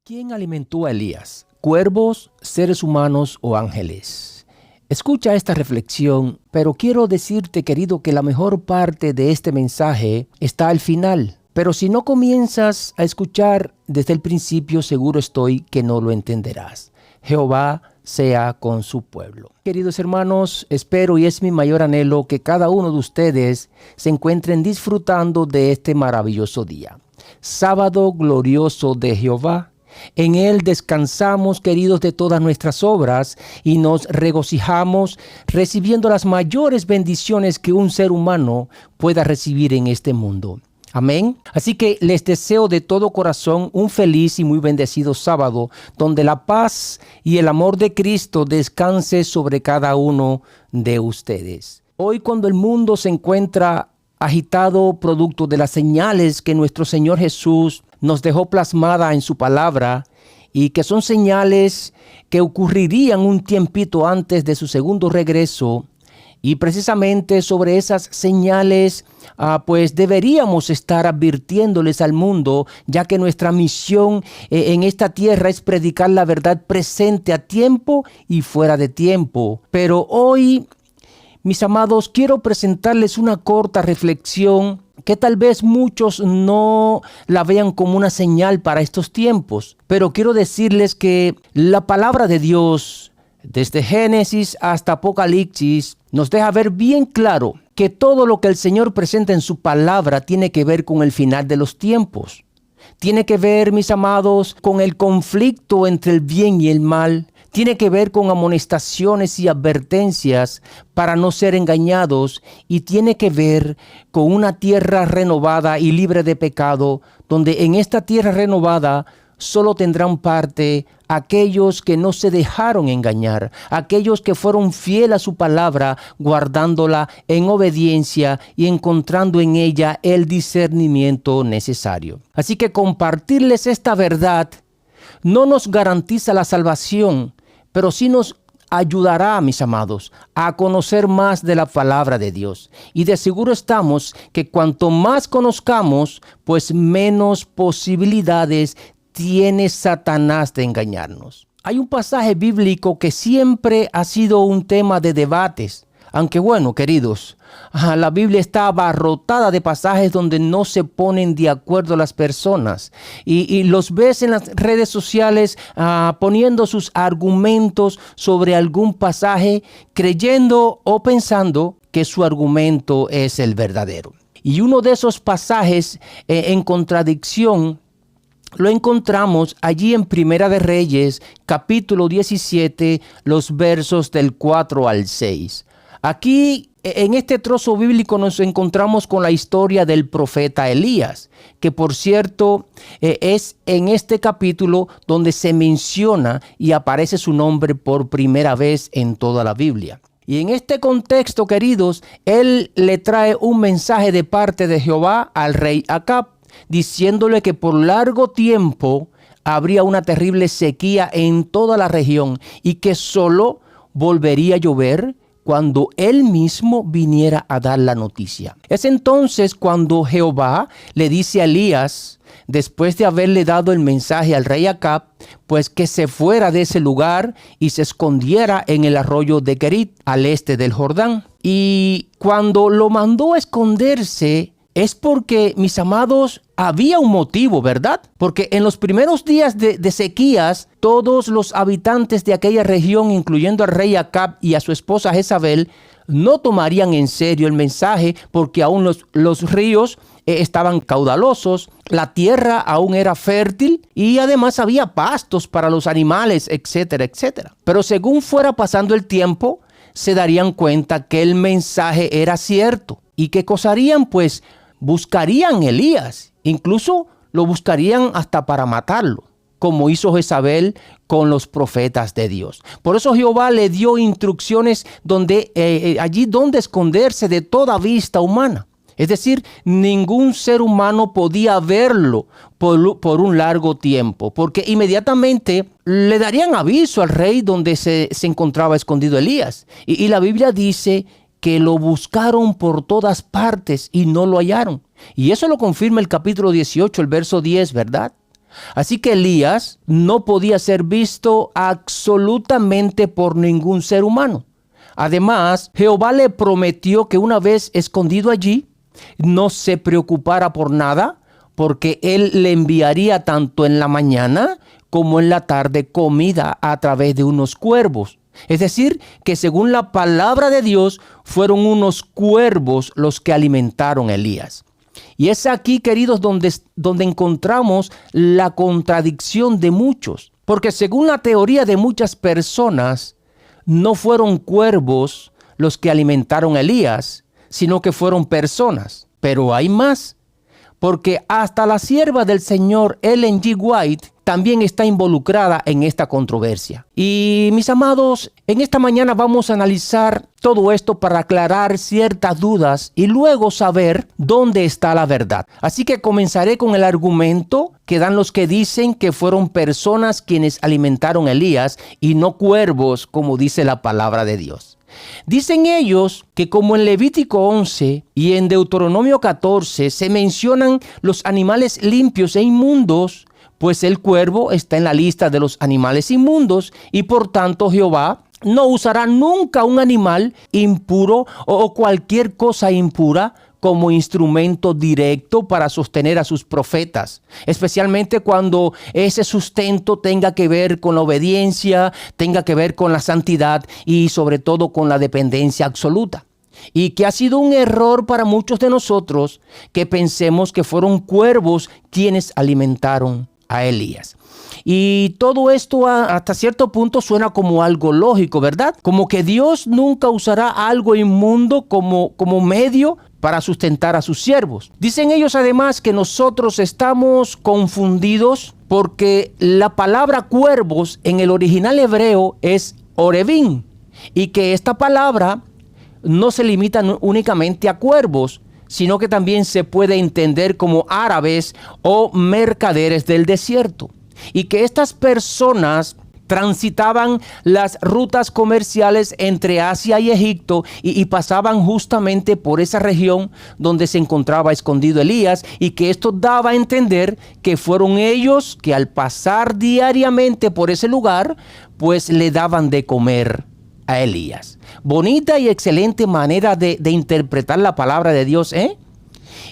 ¿Quién alimentó a Elías? ¿Cuervos, seres humanos o ángeles? Escucha esta reflexión, pero quiero decirte, querido, que la mejor parte de este mensaje está al final. Pero si no comienzas a escuchar desde el principio, seguro estoy que no lo entenderás. Jehová sea con su pueblo. Queridos hermanos, espero y es mi mayor anhelo que cada uno de ustedes se encuentren disfrutando de este maravilloso día. Sábado glorioso de Jehová. En él descansamos, queridos, de todas nuestras obras y nos regocijamos recibiendo las mayores bendiciones que un ser humano pueda recibir en este mundo. Amén. Así que les deseo de todo corazón un feliz y muy bendecido sábado, donde la paz y el amor de Cristo descanse sobre cada uno de ustedes. Hoy, cuando el mundo se encuentra agitado producto de las señales que nuestro Señor Jesús nos dejó plasmada en su palabra y que son señales que ocurrirían un tiempito antes de su segundo regreso, y precisamente sobre esas señales pues deberíamos estar advirtiéndoles al mundo, ya que nuestra misión en esta tierra es predicar la verdad presente a tiempo y fuera de tiempo. Pero hoy, mis amados, quiero presentarles una corta reflexión que tal vez muchos no la vean como una señal para estos tiempos. Pero quiero decirles que la palabra de Dios, desde Génesis hasta Apocalipsis, nos deja ver bien claro que todo lo que el Señor presenta en su palabra tiene que ver con el final de los tiempos. Tiene que ver, mis amados, con el conflicto entre el bien y el mal. Tiene que ver con amonestaciones y advertencias para no ser engañados, y tiene que ver con una tierra renovada y libre de pecado, donde en esta tierra renovada solo tendrán parte aquellos que no se dejaron engañar, aquellos que fueron fieles a su palabra, guardándola en obediencia y encontrando en ella el discernimiento necesario. Así que compartirles esta verdad no nos garantiza la salvación, pero sí nos ayudará, mis amados, a conocer más de la palabra de Dios. Y de seguro estamos que cuanto más conozcamos, pues menos posibilidades tiene Satanás de engañarnos. Hay un pasaje bíblico que siempre ha sido un tema de debates. Aunque bueno, queridos, la Biblia está abarrotada de pasajes donde no se ponen de acuerdo las personas. Y los ves en las redes sociales poniendo sus argumentos sobre algún pasaje, creyendo o pensando que su argumento es el verdadero. Y uno de esos pasajes en contradicción lo encontramos allí en Primera de Reyes, capítulo 17, los versos del 4 al 6. Aquí, en este trozo bíblico, nos encontramos con la historia del profeta Elías, que por cierto es en este capítulo donde se menciona y aparece su nombre por primera vez en toda la Biblia. Y en este contexto, queridos, él le trae un mensaje de parte de Jehová al rey Acab, diciéndole que por largo tiempo habría una terrible sequía en toda la región y que solo volvería a llover cuando él mismo viniera a dar la noticia. Es entonces cuando Jehová le dice a Elías, después de haberle dado el mensaje al rey Acab, pues que se fuera de ese lugar y se escondiera en el arroyo de Kerit, al este del Jordán. Y cuando lo mandó a esconderse, es porque, mis amados, había un motivo, ¿verdad? Porque en los primeros días de sequías, todos los habitantes de aquella región, incluyendo al rey Acab y a su esposa Jezabel, no tomarían en serio el mensaje, porque aún los ríos estaban caudalosos, la tierra aún era fértil y además había pastos para los animales, etcétera, etcétera. Pero según fuera pasando el tiempo, se darían cuenta que el mensaje era cierto. ¿Y qué cosa harían? Pues buscarían a Elías, incluso lo buscarían hasta para matarlo, como hizo Jezabel con los profetas de Dios. Por eso Jehová le dio instrucciones allí donde esconderse de toda vista humana. Es decir, ningún ser humano podía verlo por un largo tiempo, porque inmediatamente le darían aviso al rey donde se encontraba escondido Elías. Y la Biblia dice que lo buscaron por todas partes y no lo hallaron. Y eso lo confirma el capítulo 18, el verso 10, ¿verdad? Así que Elías no podía ser visto absolutamente por ningún ser humano. Además, Jehová le prometió que una vez escondido allí, no se preocupara por nada, porque él le enviaría tanto en la mañana como en la tarde comida a través de unos cuervos. Es decir, que según la palabra de Dios, fueron unos cuervos los que alimentaron a Elías. Y es aquí, queridos, donde encontramos la contradicción de muchos. Porque según la teoría de muchas personas, no fueron cuervos los que alimentaron a Elías, sino que fueron personas. Pero hay más, porque hasta la sierva del Señor, Ellen G. White, también está involucrada en esta controversia. Y mis amados, en esta mañana vamos a analizar todo esto para aclarar ciertas dudas y luego saber dónde está la verdad. Así que comenzaré con el argumento que dan los que dicen que fueron personas quienes alimentaron a Elías y no cuervos, como dice la palabra de Dios. Dicen ellos que como en Levítico 11 y en Deuteronomio 14 se mencionan los animales limpios e inmundos, pues el cuervo está en la lista de los animales inmundos y por tanto Jehová no usará nunca un animal impuro o cualquier cosa impura como instrumento directo para sostener a sus profetas, especialmente cuando ese sustento tenga que ver con la obediencia, tenga que ver con la santidad y sobre todo con la dependencia absoluta. Y que ha sido un error para muchos de nosotros que pensemos que fueron cuervos quienes alimentaron a Elías. Y todo esto hasta cierto punto suena como algo lógico, ¿verdad? Como que Dios nunca usará algo inmundo como medio para sustentar a sus siervos. Dicen ellos además que nosotros estamos confundidos porque la palabra cuervos en el original hebreo es orevim y que esta palabra no se limita únicamente a cuervos, sino que también se puede entender como árabes o mercaderes del desierto. Y que estas personas transitaban las rutas comerciales entre Asia y Egipto y pasaban justamente por esa región donde se encontraba escondido Elías, y que esto daba a entender que fueron ellos que al pasar diariamente por ese lugar, pues le daban de comer a Elías. Bonita y excelente manera de interpretar la palabra de Dios, ¿eh?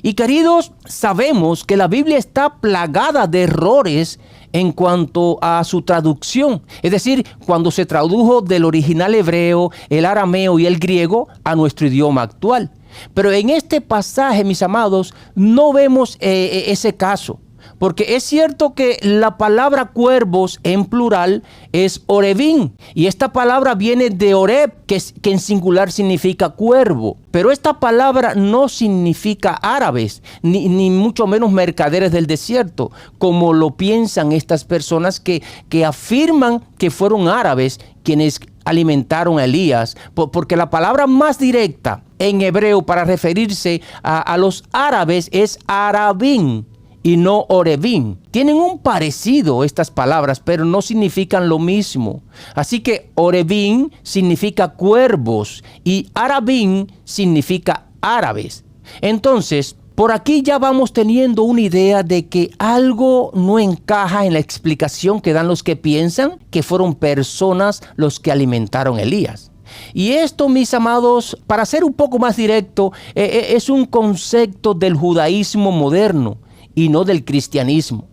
Y queridos, sabemos que la Biblia está plagada de errores en cuanto a su traducción. Es decir, cuando se tradujo del original hebreo, el arameo y el griego a nuestro idioma actual. Pero en este pasaje, mis amados, no vemos ese caso. Porque es cierto que la palabra cuervos en plural es orevim, y esta palabra viene de oreb, que en singular significa cuervo. Pero esta palabra no significa árabes, ni mucho menos mercaderes del desierto, como lo piensan estas personas que afirman que fueron árabes quienes alimentaron a Elías, porque la palabra más directa en hebreo para referirse a los árabes es arabim y no orevim. Tienen un parecido estas palabras, pero no significan lo mismo. Así que orevim significa cuervos y arabim significa árabes. Entonces, por aquí ya vamos teniendo una idea de que algo no encaja en la explicación que dan los que piensan que fueron personas los que alimentaron a Elías. Y esto, mis amados, para ser un poco más directo, es un concepto del judaísmo moderno y no del cristianismo.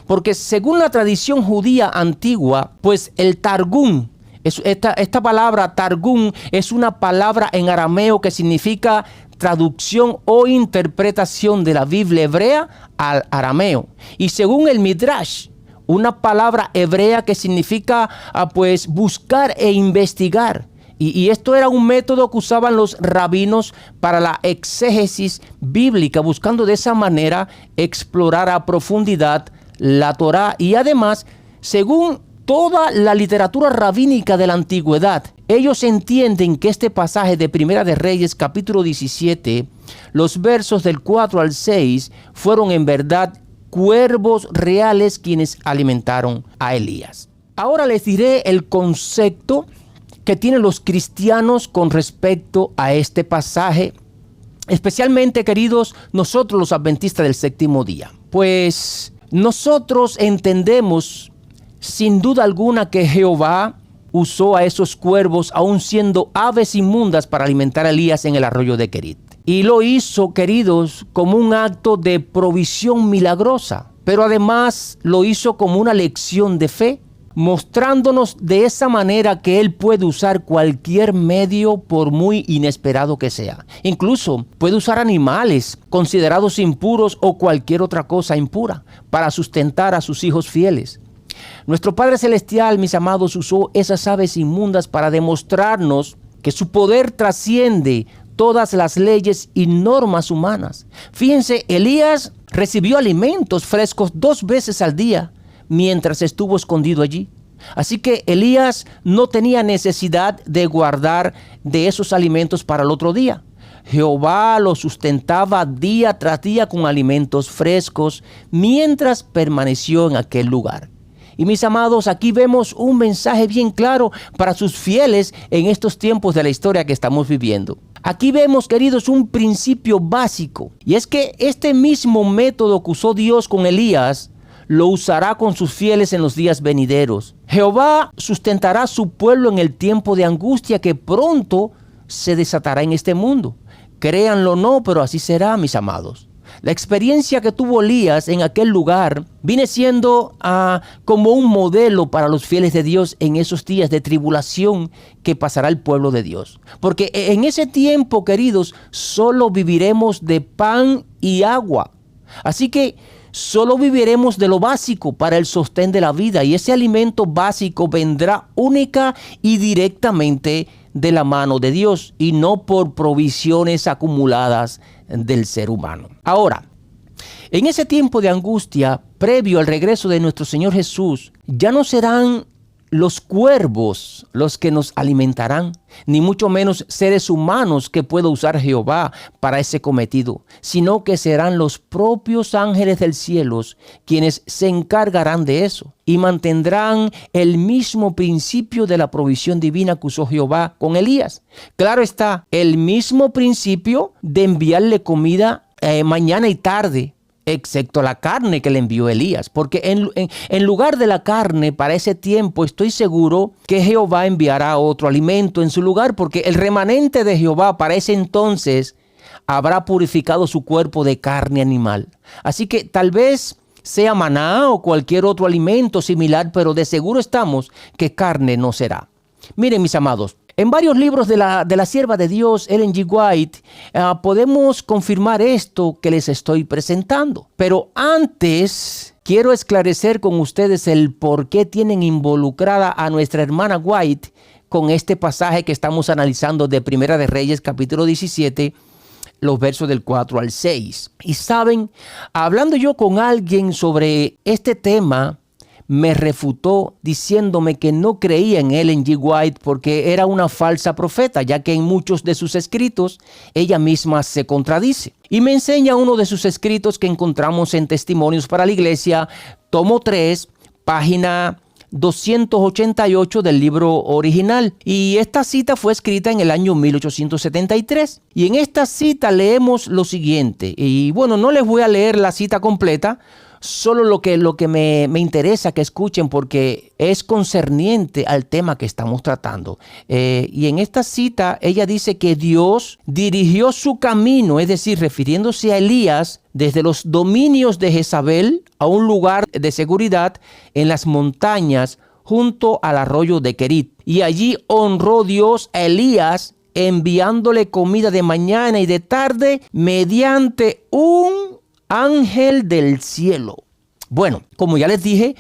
Porque según la tradición judía antigua, pues el Targum, esta palabra Targum es una palabra en arameo que significa traducción o interpretación de la Biblia hebrea al arameo. Y según el Midrash, una palabra hebrea que significa pues buscar e investigar. Y esto era un método que usaban los rabinos para la exégesis bíblica, buscando de esa manera explorar a profundidad la Torá. Y además, según toda la literatura rabínica de la antigüedad, ellos entienden que este pasaje de Primera de Reyes, capítulo 17, los versos del 4 al 6, fueron en verdad cuervos reales quienes alimentaron a Elías. Ahora les diré el concepto que tienen los cristianos con respecto a este pasaje, especialmente, queridos, nosotros los adventistas del séptimo día. Pues Nosotros entendemos sin duda alguna que Jehová usó a esos cuervos, aun siendo aves inmundas, para alimentar a Elías en el arroyo de Querit. Y lo hizo, queridos, como un acto de provisión milagrosa, pero además lo hizo como una lección de fe, mostrándonos de esa manera que Él puede usar cualquier medio por muy inesperado que sea. Incluso puede usar animales considerados impuros o cualquier otra cosa impura para sustentar a sus hijos fieles. Nuestro Padre Celestial, mis amados, usó esas aves inmundas para demostrarnos que su poder trasciende todas las leyes y normas humanas. Fíjense, Elías recibió alimentos frescos 2 veces al día mientras estuvo escondido allí. Así que Elías no tenía necesidad de guardar de esos alimentos para el otro día. Jehová lo sustentaba día tras día con alimentos frescos mientras permaneció en aquel lugar. Y mis amados, aquí vemos un mensaje bien claro para sus fieles en estos tiempos de la historia que estamos viviendo. Aquí vemos, queridos, un principio básico, y es que este mismo método que usó Dios con Elías lo usará con sus fieles en los días venideros. Jehová sustentará a su pueblo en el tiempo de angustia que pronto se desatará en este mundo. Créanlo o no, pero así será, mis amados. La experiencia que tuvo Elías en aquel lugar viene siendo como un modelo para los fieles de Dios en esos días de tribulación que pasará el pueblo de Dios. Porque en ese tiempo, queridos, solo viviremos de pan y agua. Así que solo viviremos de lo básico para el sostén de la vida, y ese alimento básico vendrá única y directamente de la mano de Dios y no por provisiones acumuladas del ser humano. Ahora, en ese tiempo de angustia, previo al regreso de nuestro Señor Jesús, ya no serán los cuervos los que nos alimentarán, ni mucho menos seres humanos que pueda usar Jehová para ese cometido, sino que serán los propios ángeles del cielo quienes se encargarán de eso y mantendrán el mismo principio de la provisión divina que usó Jehová con Elías. Claro está, el mismo principio de enviarle comida mañana y tarde, excepto la carne que le envió Elías, porque en lugar de la carne para ese tiempo estoy seguro que Jehová enviará otro alimento en su lugar, porque el remanente de Jehová para ese entonces habrá purificado su cuerpo de carne animal. Así que tal vez sea maná o cualquier otro alimento similar, pero de seguro estamos que carne no será. Miren, mis amados, en varios libros de la sierva de Dios, Ellen G. White, podemos confirmar esto que les estoy presentando. Pero antes, quiero esclarecer con ustedes el por qué tienen involucrada a nuestra hermana White con este pasaje que estamos analizando de Primera de Reyes, capítulo 17, los versos del 4 al 6. Y saben, hablando yo con alguien sobre este tema, me refutó diciéndome que no creía en Ellen G. White porque era una falsa profeta, ya que en muchos de sus escritos ella misma se contradice. Y me enseña uno de sus escritos que encontramos en Testimonios para la Iglesia, tomo 3, página 288 del libro original. Y esta cita fue escrita en el año 1873. Y en esta cita leemos lo siguiente. Y bueno, no les voy a leer la cita completa, solo lo que me interesa que escuchen porque es concerniente al tema que estamos tratando. Y en esta cita ella dice que Dios dirigió su camino, es decir, refiriéndose a Elías, desde los dominios de Jezabel a un lugar de seguridad en las montañas junto al arroyo de Querit. Y allí honró Dios a Elías enviándole comida de mañana y de tarde mediante un ángel del cielo. Bueno, como ya les dije,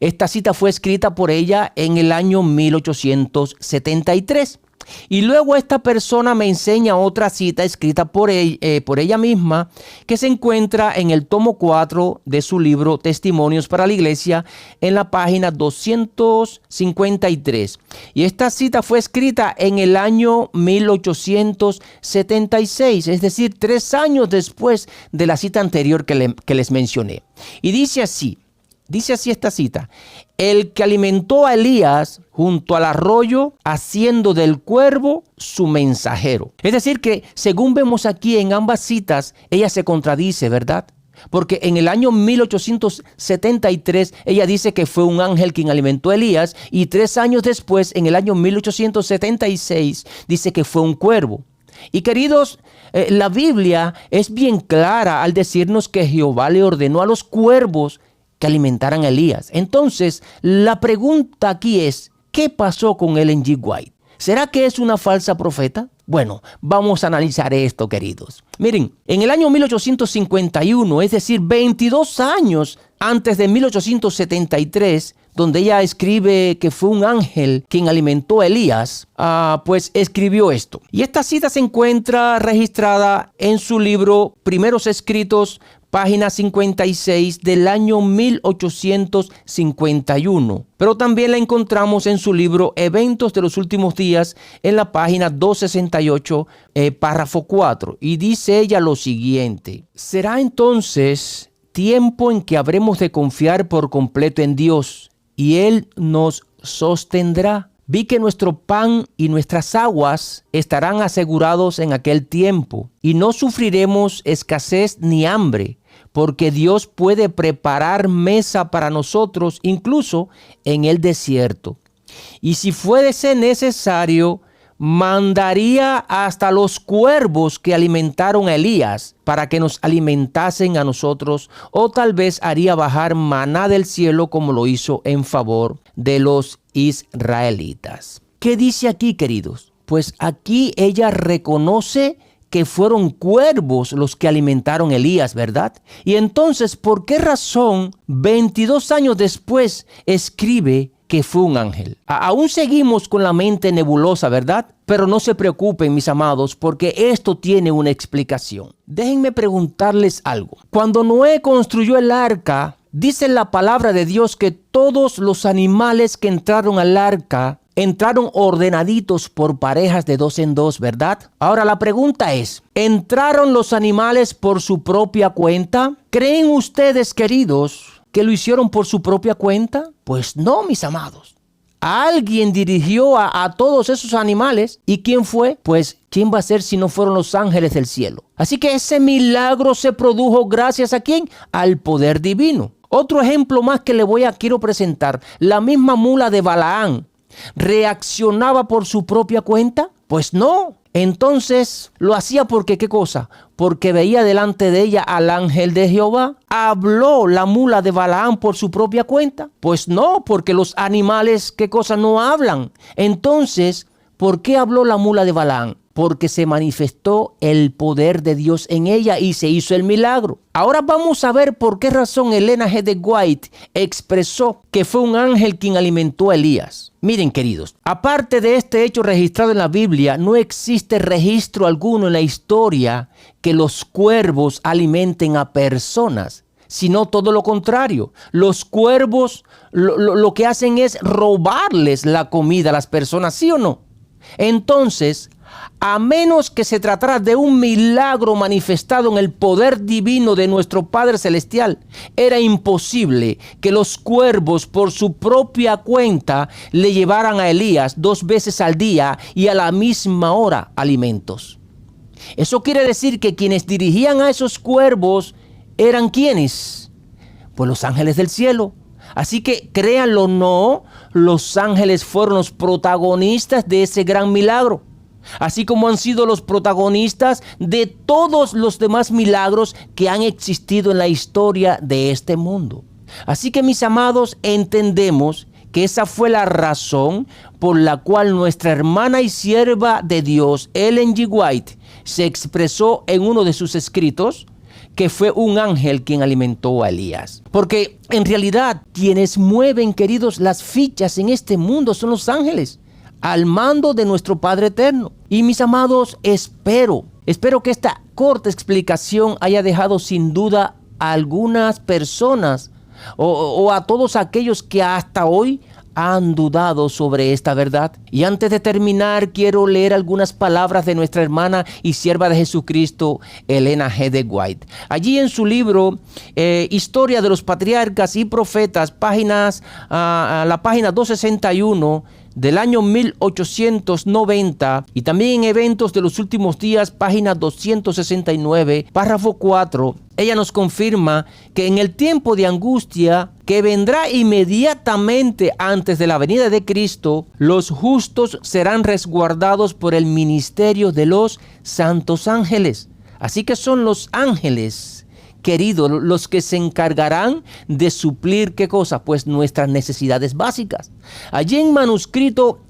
esta cita fue escrita por ella en el año 1873. Y luego esta persona me enseña otra cita escrita por ella misma, que se encuentra en el tomo 4 de su libro Testimonios para la Iglesia, en la página 253. Y esta cita fue escrita en el año 1876, es decir, 3 años después de la cita anterior que les mencioné. Y dice así esta cita: el que alimentó a Elías junto al arroyo, haciendo del cuervo su mensajero. Es decir que, según vemos aquí en ambas citas, ella se contradice, ¿verdad? Porque en el año 1873 ella dice que fue un ángel quien alimentó a Elías, y 3 años después, en el año 1876, dice que fue un cuervo. Y queridos, la Biblia es bien clara al decirnos que Jehová le ordenó a los cuervos que alimentaran a Elías. Entonces, la pregunta aquí es, ¿qué pasó con Ellen G. White? ¿Será que es una falsa profeta? Bueno, vamos a analizar esto, queridos. Miren, en el año 1851, es decir, 22 años antes de 1873, donde ella escribe que fue un ángel quien alimentó a Elías, pues escribió esto. Y esta cita se encuentra registrada en su libro Primeros Escritos, página 56 del año 1851. Pero también la encontramos en su libro Eventos de los Últimos Días, en la página 268, párrafo 4. Y dice ella lo siguiente: será entonces tiempo en que habremos de confiar por completo en Dios, y Él nos sostendrá. Vi que nuestro pan y nuestras aguas estarán asegurados en aquel tiempo, y no sufriremos escasez ni hambre, porque Dios puede preparar mesa para nosotros incluso en el desierto. Y si fuese necesario, mandaría hasta los cuervos que alimentaron a Elías para que nos alimentasen a nosotros, o tal vez haría bajar maná del cielo como lo hizo en favor de los israelitas. ¿Qué dice aquí, queridos? Pues aquí ella reconoce que fueron cuervos los que alimentaron a Elías, ¿verdad? Y entonces, ¿por qué razón 22 años después escribe que fue un ángel? Aún seguimos con la mente nebulosa, ¿verdad? Pero no se preocupen, mis amados, porque esto tiene una explicación. Déjenme preguntarles algo. Cuando Noé construyó el arca, dice la palabra de Dios que todos los animales que entraron al arca entraron ordenaditos por parejas de 2 en 2, ¿verdad? Ahora la pregunta es, ¿entraron los animales por su propia cuenta? ¿Creen ustedes, queridos, que lo hicieron por su propia cuenta? Pues no, mis amados. Alguien dirigió a todos esos animales. ¿Y quién fue? Pues, ¿quién va a ser si no fueron los ángeles del cielo? Así que ese milagro se produjo gracias ¿a quién? Al poder divino. Otro ejemplo más que quiero presentar. La misma mula de Balaán, ¿reaccionaba por su propia cuenta? Pues no. Entonces lo hacía porque, ¿qué cosa? Porque veía delante de ella al ángel de Jehová. ¿Habló la mula de Balaán por su propia cuenta? Pues no, porque los animales, ¿qué cosa? No hablan. Entonces, ¿por qué habló la mula de Balaán? Porque se manifestó el poder de Dios en ella y se hizo el milagro. Ahora vamos a ver por qué razón Ellen G. White expresó que fue un ángel quien alimentó a Elías. Miren, queridos, aparte de este hecho registrado en la Biblia, no existe registro alguno en la historia que los cuervos alimenten a personas, sino todo lo contrario. Los cuervos lo que hacen es robarles la comida a las personas, ¿sí o no? Entonces, a menos que se tratara de un milagro manifestado en el poder divino de nuestro Padre Celestial, era imposible que los cuervos por su propia cuenta le llevaran a Elías 2 veces al día y a la misma hora alimentos. Eso quiere decir que quienes dirigían a esos cuervos eran ¿quiénes? Pues los ángeles del cielo. Así que créanlo o no, los ángeles fueron los protagonistas de ese gran milagro, así como han sido los protagonistas de todos los demás milagros que han existido en la historia de este mundo. Así que, mis amados, entendemos que esa fue la razón por la cual nuestra hermana y sierva de Dios, Ellen G. White, se expresó en uno de sus escritos que fue un ángel quien alimentó a Elías. Porque en realidad quienes mueven, queridos, las fichas en este mundo son los ángeles, al mando de nuestro Padre Eterno. Y mis amados, espero que esta corta explicación haya dejado sin duda a algunas personas o a todos aquellos que hasta hoy han dudado sobre esta verdad. Y antes de terminar, quiero leer algunas palabras de nuestra hermana y sierva de Jesucristo, Ellen G. White. Allí en su libro Historia de los Patriarcas y Profetas, la página 261, del año 1890, y también en Eventos de los Últimos Días, página 269, párrafo 4, ella nos confirma que en el tiempo de angustia que vendrá inmediatamente antes de la venida de Cristo, los justos serán resguardados por el ministerio de los santos ángeles. Así que son los ángeles, queridos, los que se encargarán de suplir, ¿qué cosa? Pues nuestras necesidades básicas. Allí en manuscrito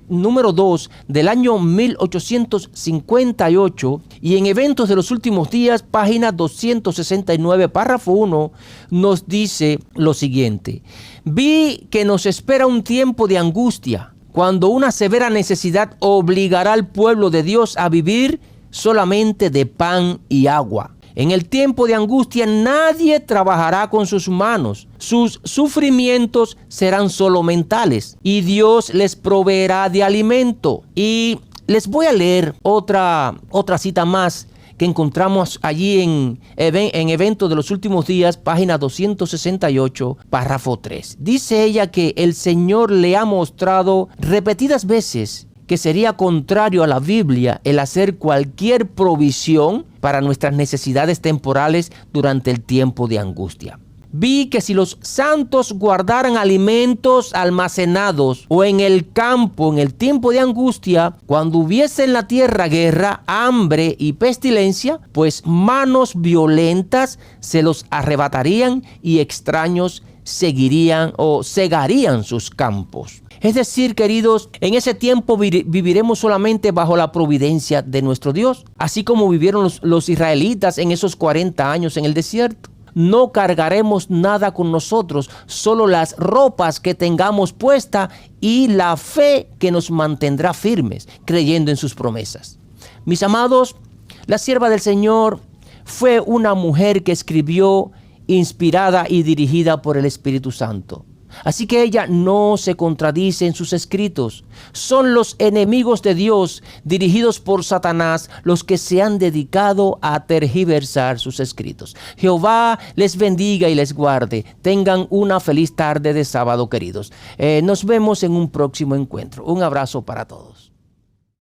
número 2 del año 1858 y en Eventos de los Últimos Días, página 269, párrafo 1, nos dice lo siguiente: vi que nos espera un tiempo de angustia, cuando una severa necesidad obligará al pueblo de Dios a vivir solamente de pan y agua. En el tiempo de angustia nadie trabajará con sus manos. Sus sufrimientos serán solo mentales y Dios les proveerá de alimento. Y les voy a leer otra cita más que encontramos allí en Eventos de los Últimos Días, página 268, párrafo 3. Dice ella que el Señor le ha mostrado repetidas veces que sería contrario a la Biblia el hacer cualquier provisión para nuestras necesidades temporales durante el tiempo de angustia. Vi que si los santos guardaran alimentos almacenados o en el campo en el tiempo de angustia, cuando hubiese en la tierra guerra, hambre y pestilencia, pues manos violentas se los arrebatarían y extraños seguirían o cegarían sus campos. Es decir, queridos, en ese tiempo viviremos solamente bajo la providencia de nuestro Dios, así como vivieron los israelitas en esos 40 años en el desierto. No cargaremos nada con nosotros, solo las ropas que tengamos puesta y la fe que nos mantendrá firmes, creyendo en sus promesas. Mis amados, la sierva del Señor fue una mujer que escribió inspirada y dirigida por el Espíritu Santo. Así que ella no se contradice en sus escritos. Son los enemigos de Dios, dirigidos por Satanás, los que se han dedicado a tergiversar sus escritos. Jehová les bendiga y les guarde. Tengan una feliz tarde de sábado, queridos. Nos vemos en un próximo encuentro. Un abrazo para todos.